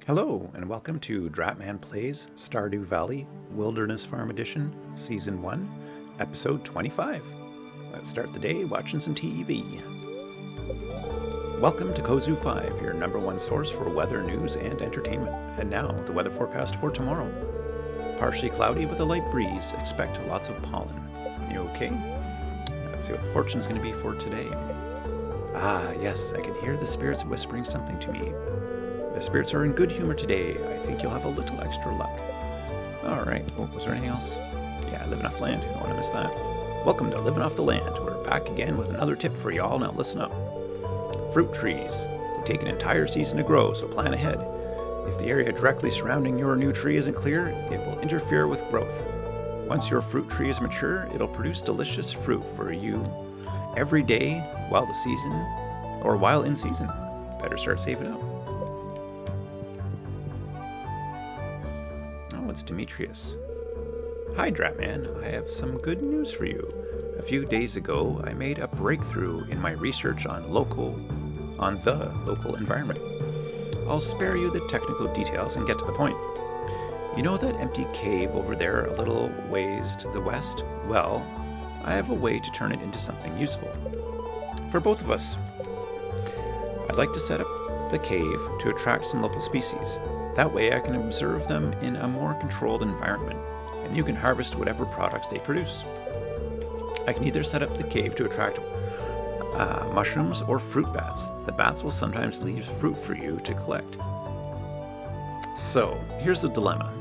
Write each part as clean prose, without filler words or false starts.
Hello, and welcome to Dratman Plays Stardew Valley Wilderness Farm Edition, Season 1, Episode 25. Let's start the day watching some TV. Welcome to Kozu 5, your number one source for weather, news, and entertainment. And now, the weather forecast for tomorrow. Partially cloudy with a light breeze. Expect lots of pollen. You okay? Let's see what the fortune's going to be for today. Ah, yes, I can hear the spirits whispering something to me. The spirits are in good humor today. I think you'll have a little extra luck. Alright, oh, was there anything else? Yeah, living off land. Don't want to miss that. Welcome to Living Off the Land. We're back again with another tip for y'all. Now listen up. Fruit trees. They take an entire season to grow, so plan ahead. If the area directly surrounding your new tree isn't clear, it will interfere with growth. Once your fruit tree is mature, it'll produce delicious fruit for you every day while in season. Better start saving up. It's Demetrius. Hi, Dratman. I have some good news for you. A few days ago, I made a breakthrough in my research on the local environment. I'll spare you the technical details and get to the point. You know that empty cave over there a little ways to the west? Well, I have a way to turn it into something useful. For both of us. I'd like to set up the cave to attract some local species. That way I can observe them in a more controlled environment, and you can harvest whatever products they produce. I can either set up the cave to attract mushrooms or fruit bats. The bats will sometimes leave fruit for you to collect. So, here's the dilemma.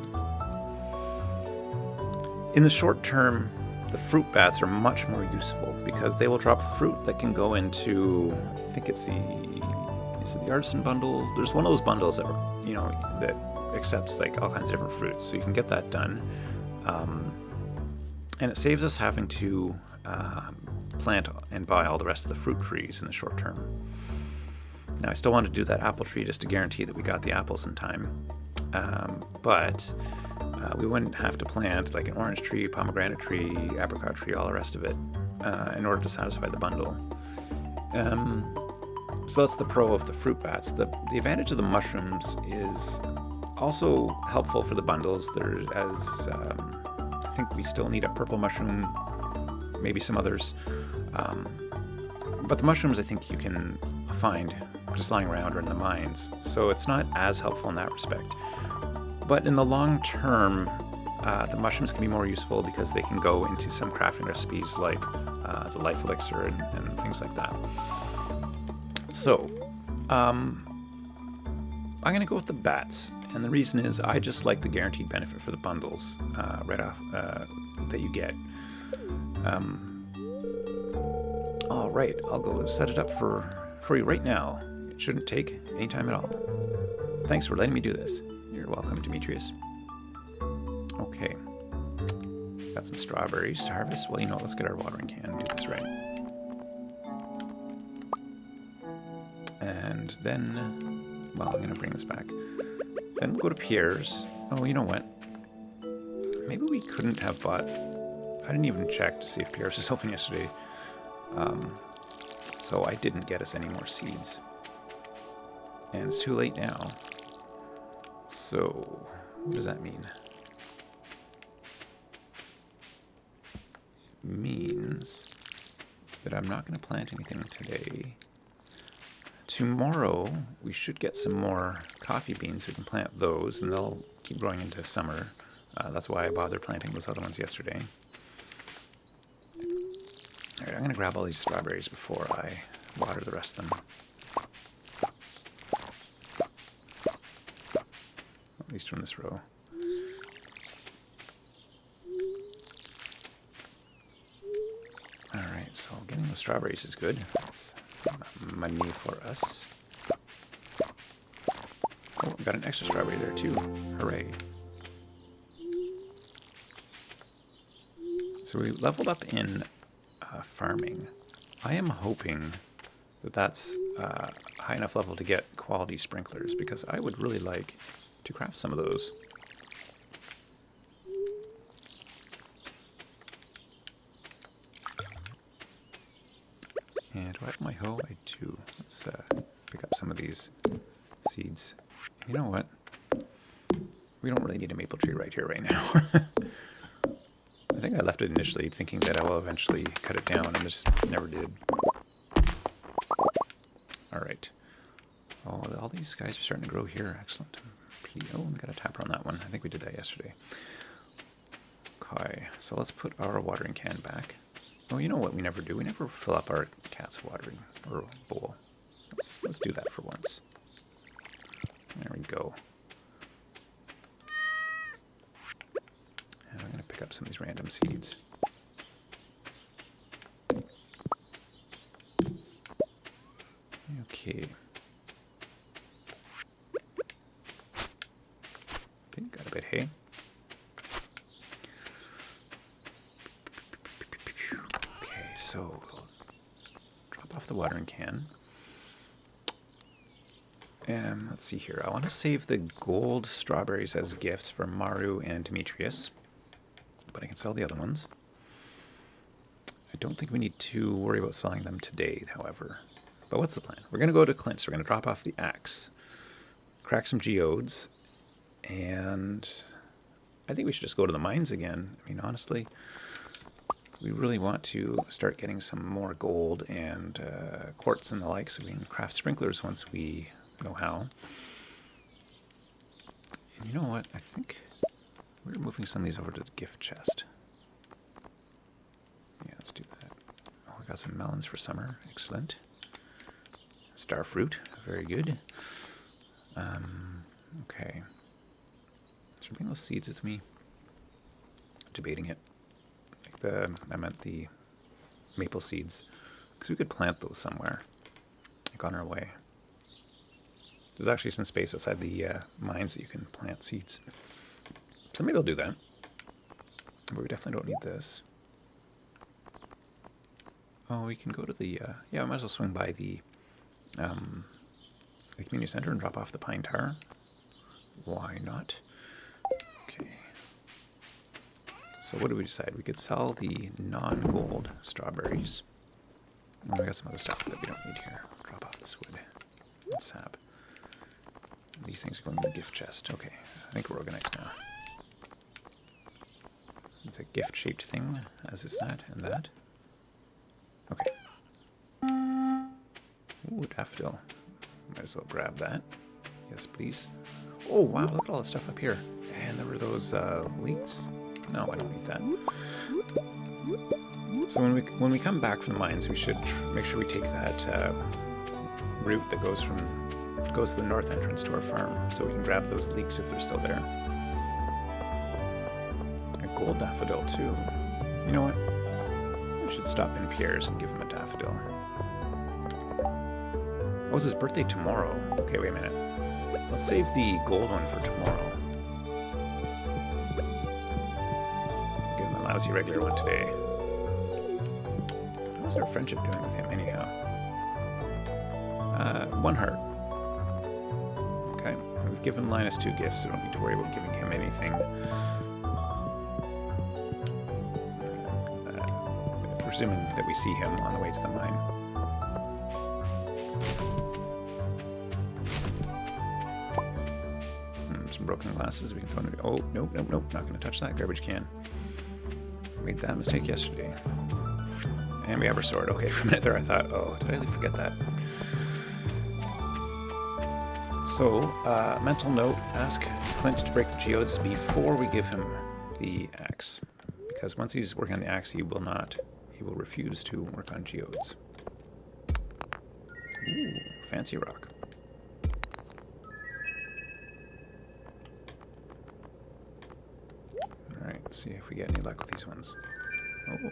In the short term, the fruit bats are much more useful because they will drop fruit that can go into, I think it's the artisan bundle. There's one of those bundles that that accepts like all kinds of different fruits, so you can get that done, and it saves us having to plant and buy all the rest of the fruit trees in the short term. Now I still want to do that apple tree just to guarantee that we got the apples in time, but we wouldn't have to plant like an orange tree, pomegranate tree, apricot tree, all the rest of it in order to satisfy the bundle. So that's the pro of the fruit bats. The advantage of the mushrooms is also helpful for the bundles. I think we still need a purple mushroom, maybe some others. But the mushrooms I think you can find just lying around or in the mines. So it's not as helpful in that respect. But in the long term, the mushrooms can be more useful because they can go into some crafting recipes like the life elixir and things like that. So, I'm going to go with the bats, and the reason is I just like the guaranteed benefit for the bundles right off that you get. All right, I'll go set it up for you right now. It shouldn't take any time at all. Thanks for letting me do this. You're welcome, Demetrius. Okay, got some strawberries to harvest. Well, let's get our watering can and do this right. And then, well, I'm going to bring this back. Then we'll go to Pierre's. Oh, you know what? Maybe we couldn't have bought... I didn't even check to see if Pierre's was open yesterday. So I didn't get us any more seeds. And it's too late now. So, what does that mean? It means that I'm not going to plant anything today. Tomorrow, we should get some more coffee beans. We can plant those, and they'll keep growing into summer. That's why I bothered planting those other ones yesterday. All right, I'm going to grab all these strawberries before I water the rest of them. At least from this row. All right, so getting those strawberries is good. That's money for us. Oh, we got an extra strawberry there too. Hooray. So we leveled up in farming. I am hoping that that's a high enough level to get quality sprinklers, because I would really like to craft some of those. And do I have my hoe? I do. Let's pick up some of these seeds. You know what? We don't really need a maple tree right here, right now. I think I left it initially thinking that I will eventually cut it down, and just never did. Alright. Oh, all these guys are starting to grow here. Excellent. Oh, we got a tapper on that one. I think we did that yesterday. Okay, so let's put our watering can back. Oh, you know what we never do? We never fill up our cat's watering or bowl. Let's do that for once. There we go. And I'm going to pick up some of these random seeds. Okay. Okay, got a bit of hay. Okay, so drop off the watering can. Let's see here. I want to save the gold strawberries as gifts for Maru and Demetrius, but I can sell the other ones. I don't think we need to worry about selling them today, however. But what's the plan? We're going to go to Clint's. We're going to drop off the axe, crack some geodes, and I think we should just go to the mines again. I mean, honestly, we really want to start getting some more gold and quartz and the like so we can craft sprinklers once we know how. And you know what? I think we're moving some of these over to the gift chest. Yeah, let's do that. Oh, we got some melons for summer. Excellent. Star fruit. Very good. Okay. Should I bring those seeds with me? Debating it. I meant the maple seeds. Because we could plant those somewhere. Like on our way. There's actually some space outside the mines that you can plant seeds. So maybe I'll do that. But we definitely don't need this. Oh, we can go to the... yeah, I might as well swing by the community center and drop off the pine tar. Why not? Okay. So what did we decide? We could sell the non-gold strawberries. Oh, we got some other stuff that we don't need here. Drop off this wood and sap. These things are going in the gift chest. Okay, I think we're organized now. It's a gift-shaped thing, as is that and that. Okay. Ooh, daffodil. Might as well grab that. Yes, please. Oh, wow, look at all the stuff up here. And there were those leeks. No, I don't need that. So when we come back from the mines, we should make sure we take that route that goes to the north entrance to our farm, so we can grab those leeks if they're still there. A gold daffodil too. You know what? We should stop in Pierre's and give him a daffodil. Oh, it's his birthday tomorrow. Okay, wait a minute. Let's save the gold one for tomorrow. Give him a lousy regular one today. How's our friendship doing with him anyhow? 1 heart. Okay, we've given Linus 2 gifts, so we don't need to worry about giving him anything. Presuming that we see him on the way to the mine. Some broken glasses we can throw in. Oh, nope, nope, nope, not going to touch that garbage can. Made that mistake yesterday. And we have our sword. Okay, for a minute there I thought, oh, did I really forget that? So, mental note, ask Clint to break the geodes before we give him the axe. Because once he's working on the axe, he will refuse to work on geodes. Ooh, fancy rock. Alright, let's see if we get any luck with these ones. Oh.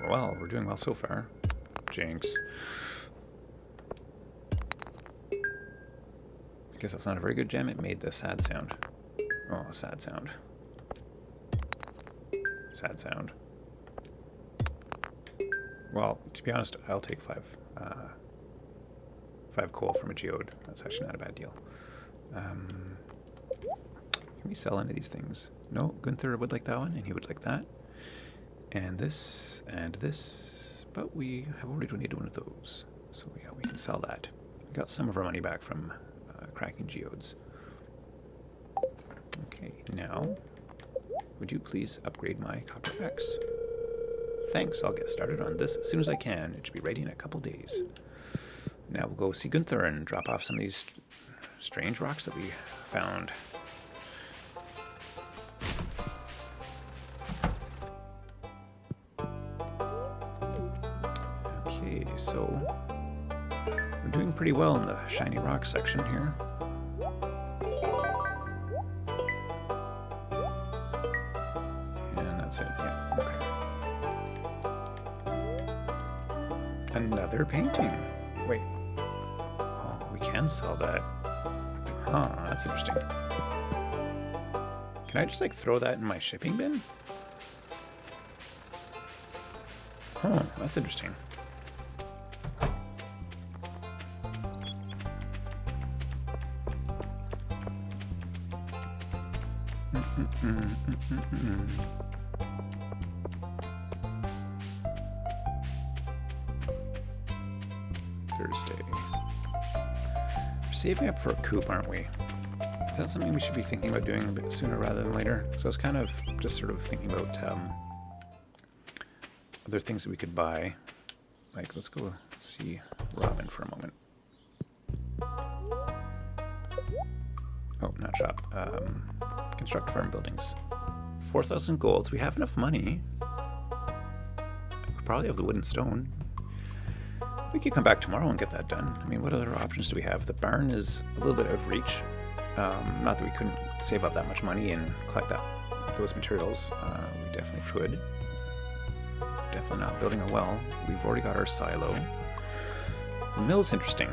Well, we're doing well so far. Jinx. I guess that's not a very good gem. It made the sad sound. Oh, sad sound. Sad sound. Well, to be honest, I'll take 5 coal from a geode. That's actually not a bad deal. Can we sell any of these things? No, Gunther would like that one, and he would like that. And this, but we have already donated one of those. So yeah, we can sell that. We got some of our money back from cracking geodes. Okay, now, would you please upgrade my copper axe? Thanks, I'll get started on this as soon as I can. It should be ready in a couple days. Now we'll go see Gunther and drop off some of these strange rocks that we found. Okay, so we're doing pretty well in the shiny rock section here. And that's it, yeah, okay. Another painting. Wait. Oh, we can sell that. Huh, that's interesting. Can I just like throw that in my shipping bin? Huh, that's interesting. Thursday. We're saving up for a coop, aren't we? Is that something we should be thinking about doing a bit sooner rather than later? So I was kind of just sort of thinking about other things that we could buy. Like, let's go see Robin for a moment. Oh, not shop. Construct farm buildings. 4,000 golds. We have enough money. We could probably have the wood and stone. We could come back tomorrow and get that done. I mean, what other options do we have? The barn is a little bit out of reach. Not that we couldn't save up that much money and collect those materials. We definitely could. Definitely not building a well. We've already got our silo. The mill's interesting.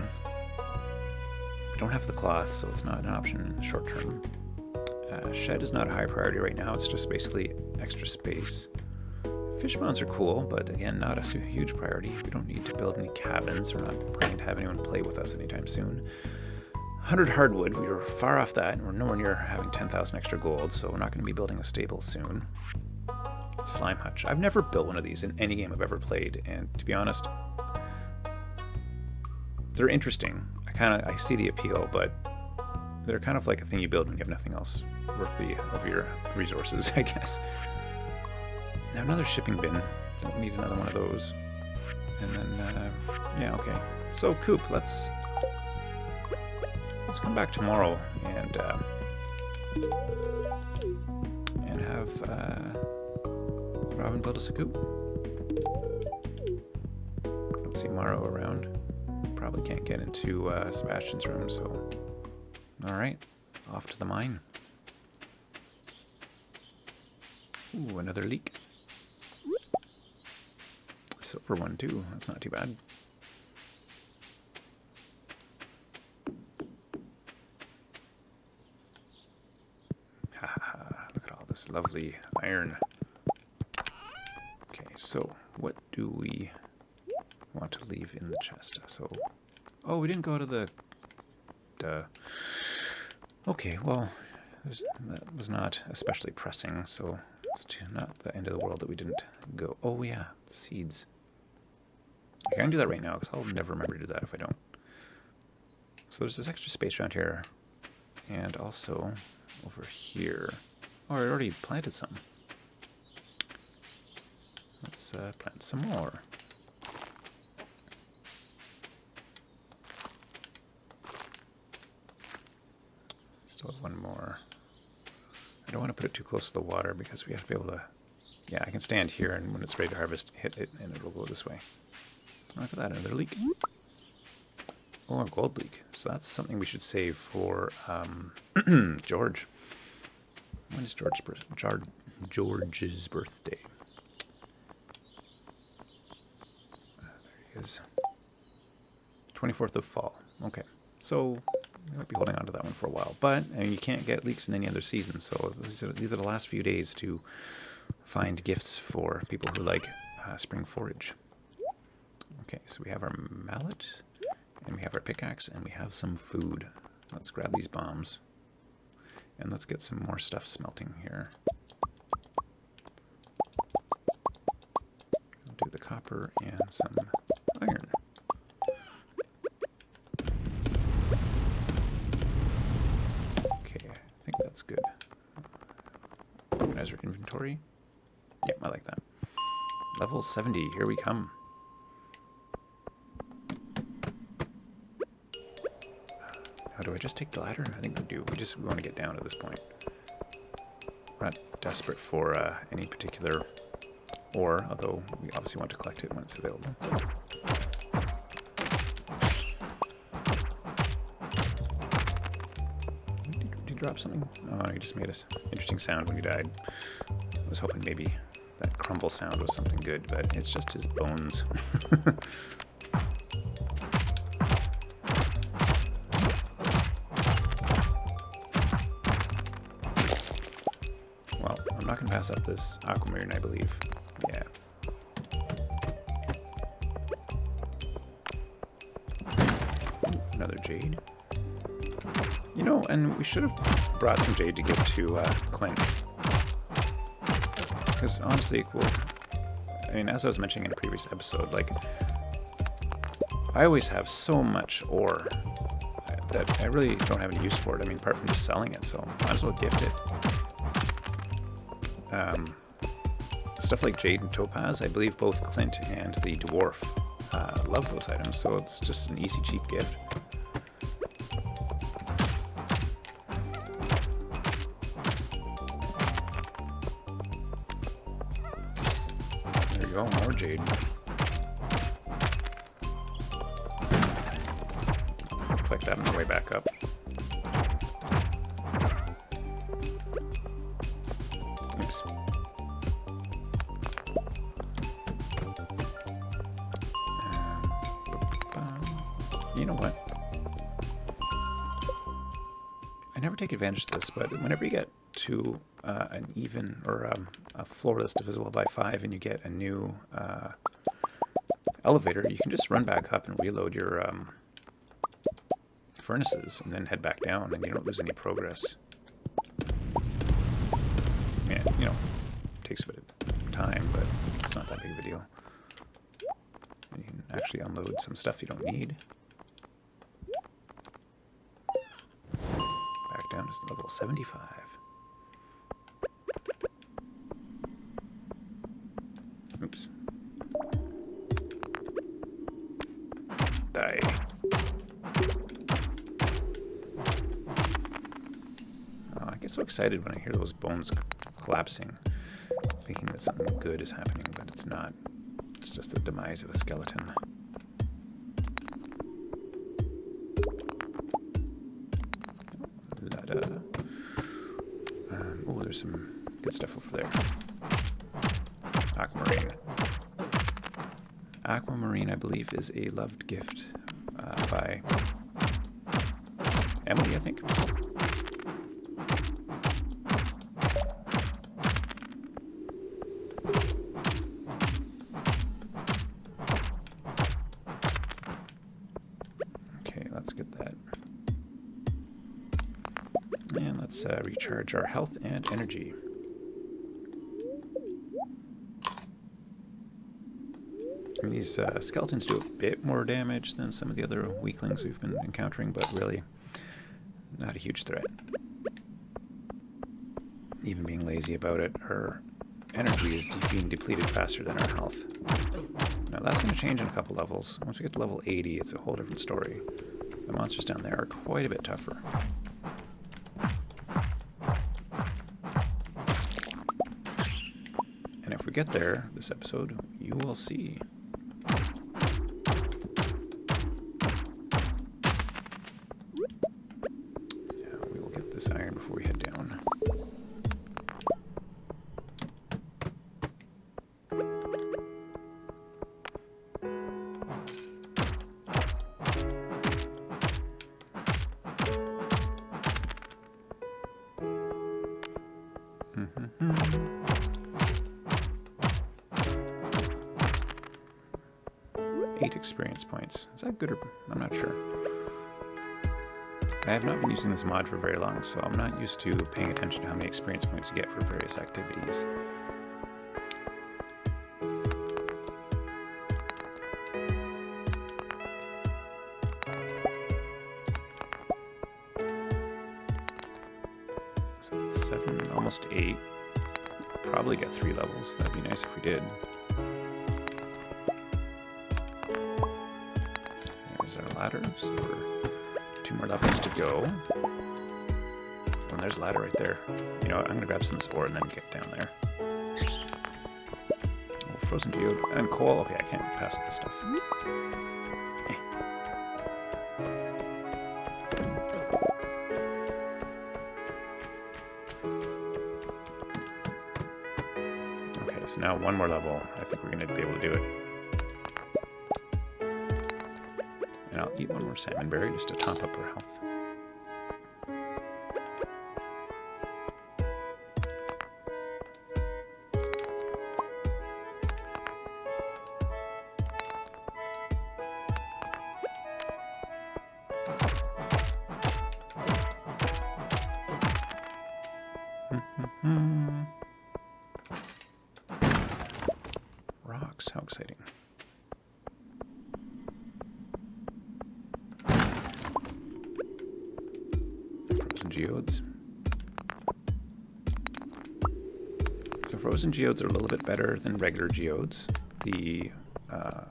We don't have the cloth, so it's not an option in the short term. Shed is not a high priority right now. It's just basically extra space. Fish mounds are cool, but again, not a huge priority. We don't need to build any cabins. We're not planning to have anyone play with us anytime soon. 100 hardwood, we were far off that, and we're nowhere near having 10,000 extra gold, so we're not going to be building a stable soon. Slime hutch. I've never built one of these in any game I've ever played, and to be honest, they're interesting. I see the appeal, but they're kind of like a thing you build when you have nothing else worthy of your resources, I guess. Now another shipping bin. Don't need another one of those. And then, yeah, okay. So, Coop, let's come back tomorrow and have Robin build us a coop. Don't see Morrow around. Probably can't get into Sebastian's room, so... Alright, off to the mine. Ooh, another leak. Silver one too, that's not too bad. Haha, look at all this lovely iron. Okay, so what do we want to leave in the chest? So, oh, we didn't go to the... Okay, well, that was not especially pressing, so it's not the end of the world that we didn't go. Oh yeah, seeds. Okay, I can do that right now, because I'll never remember to do that if I don't. So there's this extra space around here, and also over here. Oh, I already planted some. Let's plant some more. Still have one more. I don't want to put it too close to the water because we have to be able to... Yeah, I can stand here, and when it's ready to harvest, hit it, and it'll go this way. Look at that, another leak. Oh, a gold leak. So that's something we should save for George. When is George's birthday? There he is. 24th of fall. Okay. So we might be holding on to that one for a while. But I mean, you can't get leeks in any other season, so these are the last few days to find gifts for people who like spring forage. Okay, so we have our mallet, and we have our pickaxe, and we have some food. Let's grab these bombs, and let's get some more stuff smelting here. We'll do the copper and some iron. Okay, I think that's good. Organize our inventory. Yep, I like that. Level 70, here we come. How do I just take the ladder? I think we do. We want to get down at this point. We're not desperate for any particular ore, although we obviously want to collect it when it's available. Did you drop something? Oh, you just made an interesting sound when you died. I was hoping maybe that crumble sound was something good, but it's just his bones. Well, I'm not going to pass up this aquamarine, I believe. Yeah. Ooh, another jade. You know, and we should have brought some jade to give to Clint. Because honestly, I mean, as I was mentioning in a previous episode, like, I always have so much ore that I really don't have any use for it. I mean, apart from just selling it, so might as well gift it. Stuff like jade and topaz, I believe both Clint and the dwarf love those items, so it's just an easy, cheap gift. There you go, more jade. Collect that on the way back up. Oops. You know what? I never take advantage of this, but whenever you get to an even or a floor that's divisible by 5 and you get a new elevator, you can just run back up and reload your furnaces and then head back down, and you don't lose any progress. Yeah, you know, takes a bit of time, but it's not that big of a deal. And you can actually unload some stuff you don't need. Back down to level 75. Oops. Die. Oh, I get so excited when I hear those bones collapsing, thinking that something good is happening, but it's not. It's just the demise of a skeleton. Oh, there's some good stuff over there. Aquamarine. Aquamarine, I believe, is a loved gift by Emily, I think. Okay, let's get that. And let's recharge our health and energy. I mean, these skeletons do a bit more damage than some of the other weaklings we've been encountering, but really not a huge threat. Even being lazy about it, our energy is being depleted faster than our health. Now that's going to change in a couple levels. Once we get to level 80, it's a whole different story. The monsters down there are quite a bit tougher. And if we get there this episode, you will see. Yeah, we will get this iron before we head down. Experience points. Is that good or... I'm not sure. I have not been using this mod for very long, so I'm not used to paying attention to how many experience points you get for various activities. So it's 7, almost 8. probably get 3 levels. That'd be nice if we did. There's our ladder, so we're 2 more levels to go. And there's a ladder right there. You know what, I'm gonna grab some of this ore and then get down there. Oh, frozen geode and coal. Okay, I can't pass up this stuff. Okay, so now 1 more level. I think we're gonna be able to do it. And I'll eat 1 more salmon berry just to top up our health. Rocks, how exciting. Frozen geodes. So frozen geodes are a little bit better than regular geodes. The, what are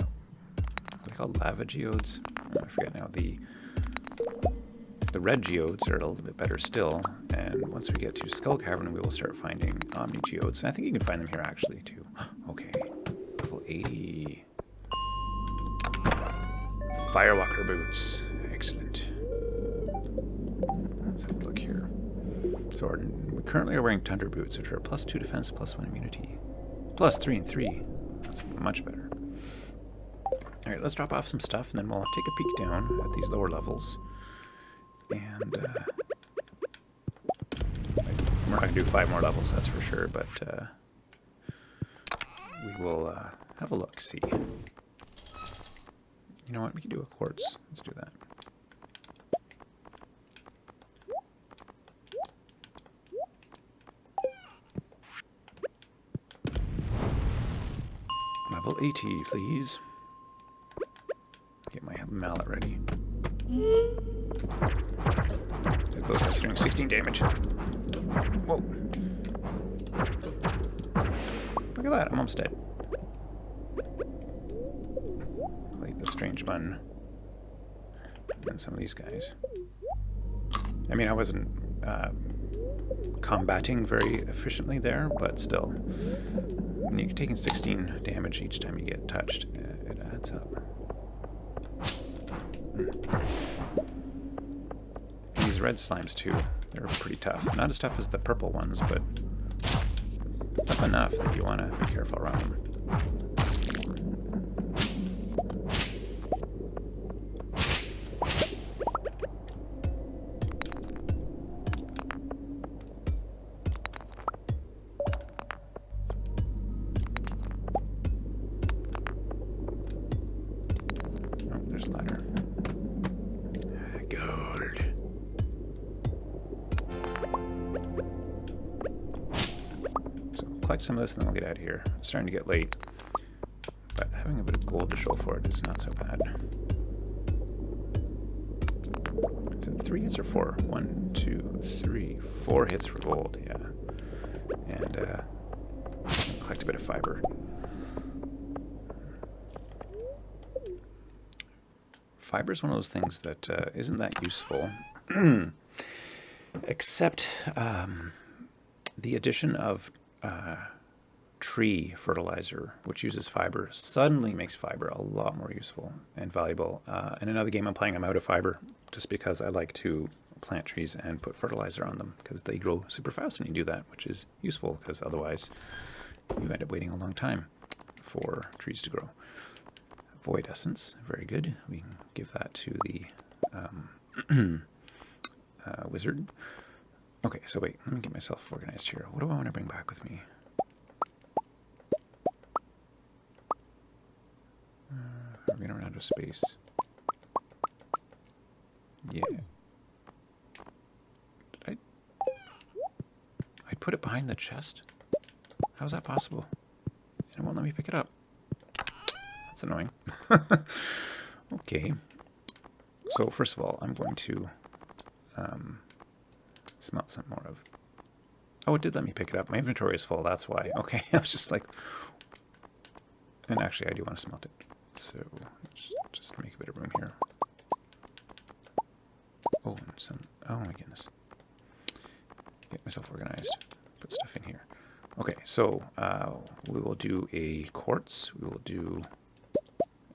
they called? Lava geodes? I forget now. The red geodes are a little bit better still, and once we get to Skull Cavern, we will start finding Omni geodes. And I think you can find them here actually too. Okay, level 80. Firewalker boots. Excellent. Let's have a look here. So we currently are wearing Tundra boots, which are +2 defense, +1 immunity. +3 and 3. That's much better. Alright, let's drop off some stuff, and then we'll take a peek down at these lower levels. And we're not going to do 5 more levels, that's for sure, but we will have a look, see. You know what, we can do a quartz. Let's do that. Level 80, please. Get my mallet ready. Those guys are doing 16 damage. Whoa. Look at that, I'm almost dead. Like the strange one. And some of these guys. I mean, I wasn't combating very efficiently there, but still. When you're taking 16 damage each time you get touched, it adds up. These red slimes too, they're pretty tough. Not as tough as the purple ones, but tough enough that you want to be careful around them. Oh, there's a ladder. Gold. So collect some of this and then we'll get out of here. It's starting to get late, but having a bit of gold to show for it is not so bad. Is it 3 hits or 4? 1, 2, 3, 4 hits for gold, yeah. And collect a bit of fiber. Fiber is one of those things that isn't that useful, except the addition of tree fertilizer, which uses fiber, suddenly makes fiber a lot more useful and valuable. In another game I'm playing, I'm out of fiber, just because I like to plant trees and put fertilizer on them, because they grow super fast when you do that, which is useful, because otherwise you end up waiting a long time for trees to grow. Void essence, very good. We can give that to the wizard. Okay, so wait, let me get myself organized here. What do I want to bring back with me? We're going to run out of space. Yeah. I put it behind the chest? How is that possible? And it won't let me pick it up. That's annoying. Okay. So first of all, I'm going to smelt some more of Oh, it did let me pick it up. My inventory is full, that's why. Okay, I was just like... And actually, I do want to smelt it. So, let's just make a bit of room here. Oh, and some... Oh my goodness. Get myself organized. Put stuff in here. Okay, so we will do a quartz. We will do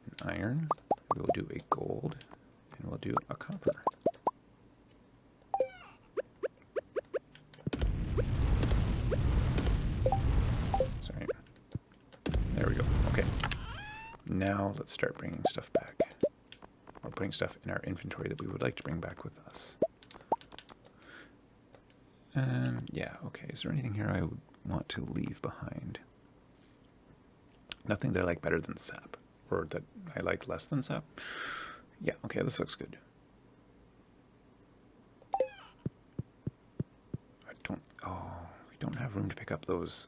an iron. We will do a gold. And we'll do a copper. Sorry. There we go. Okay. Now let's start bringing stuff back. Or putting stuff in our inventory that we would like to bring back with us. And yeah, okay. Is there anything here I would want to leave behind? Nothing that I like better than sap. Or that I like less than sap. Yeah, okay, this looks good. We don't have room to pick up those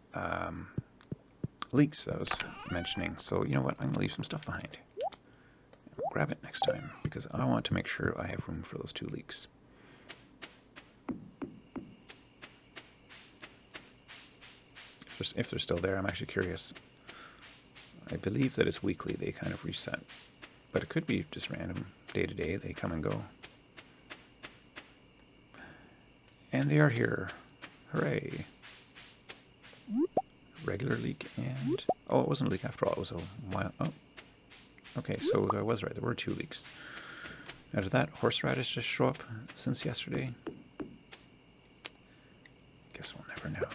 leeks that I was mentioning. So you know what? I'm going to leave some stuff behind. I'll grab it next time because I want to make sure I have room for those 2 leeks. If they're still there, I'm actually curious. I believe that it's weekly. They kind of reset. But it could be just random. Day to day, they come and go. And they are here. Hooray. Regular leek and... Oh, it wasn't a leek after all. It was a wild... Oh. Okay, so I was right. There were 2 leeks. Now, did that horseradish just show up since yesterday? Guess we'll never know.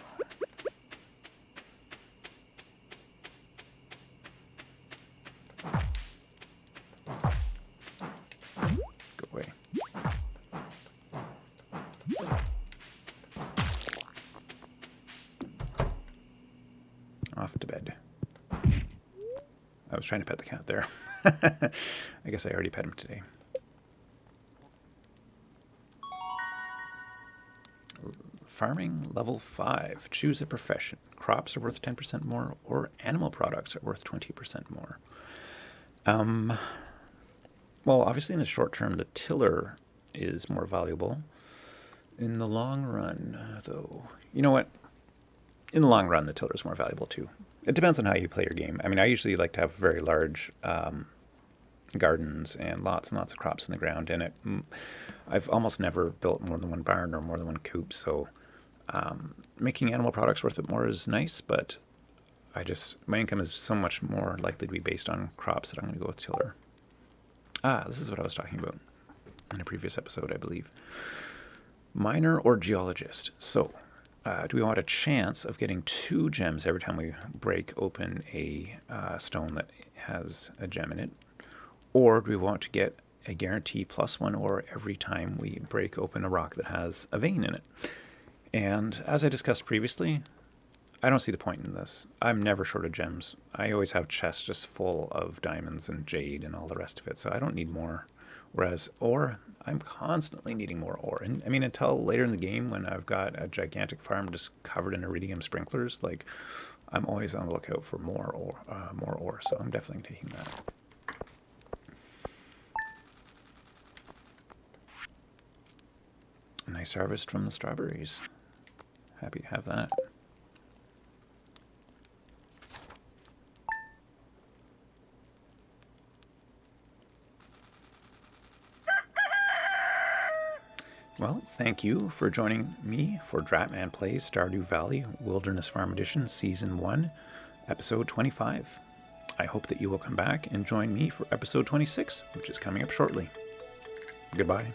Go away. Off to bed. I was trying to pet the cat there. I guess I already pet him today. Farming level 5. Choose a profession. Crops are worth 10% more, or animal products are worth 20% more. Well, obviously in the short term, the tiller is more valuable. In the long run, though, you know what? In the long run, the tiller is more valuable too. It depends on how you play your game. I mean, I usually like to have very large gardens and lots of crops in the ground. And I've almost never built more than 1 barn or more than 1 coop. So making animal products worth it more is nice, but my income is so much more likely to be based on crops that I'm going to go with tiller. This is what I was talking about in a previous episode, I believe. Miner or geologist. So, do we want a chance of getting 2 gems every time we break open a stone that has a gem in it? Or do we want to get a guarantee +1 ore every time we break open a rock that has a vein in it? And as I discussed previously, I don't see the point in this. I'm never short of gems. I always have chests just full of diamonds and jade and all the rest of it, so I don't need more. Whereas ore, I'm constantly needing more ore. And I mean, until later in the game when I've got a gigantic farm just covered in iridium sprinklers, like, I'm always on the lookout for more ore. So I'm definitely taking that. A nice harvest from the strawberries. Happy to have that. Well, thank you for joining me for Dratman Plays Stardew Valley Wilderness Farm Edition Season 1, Episode 25. I hope that you will come back and join me for Episode 26, which is coming up shortly. Goodbye.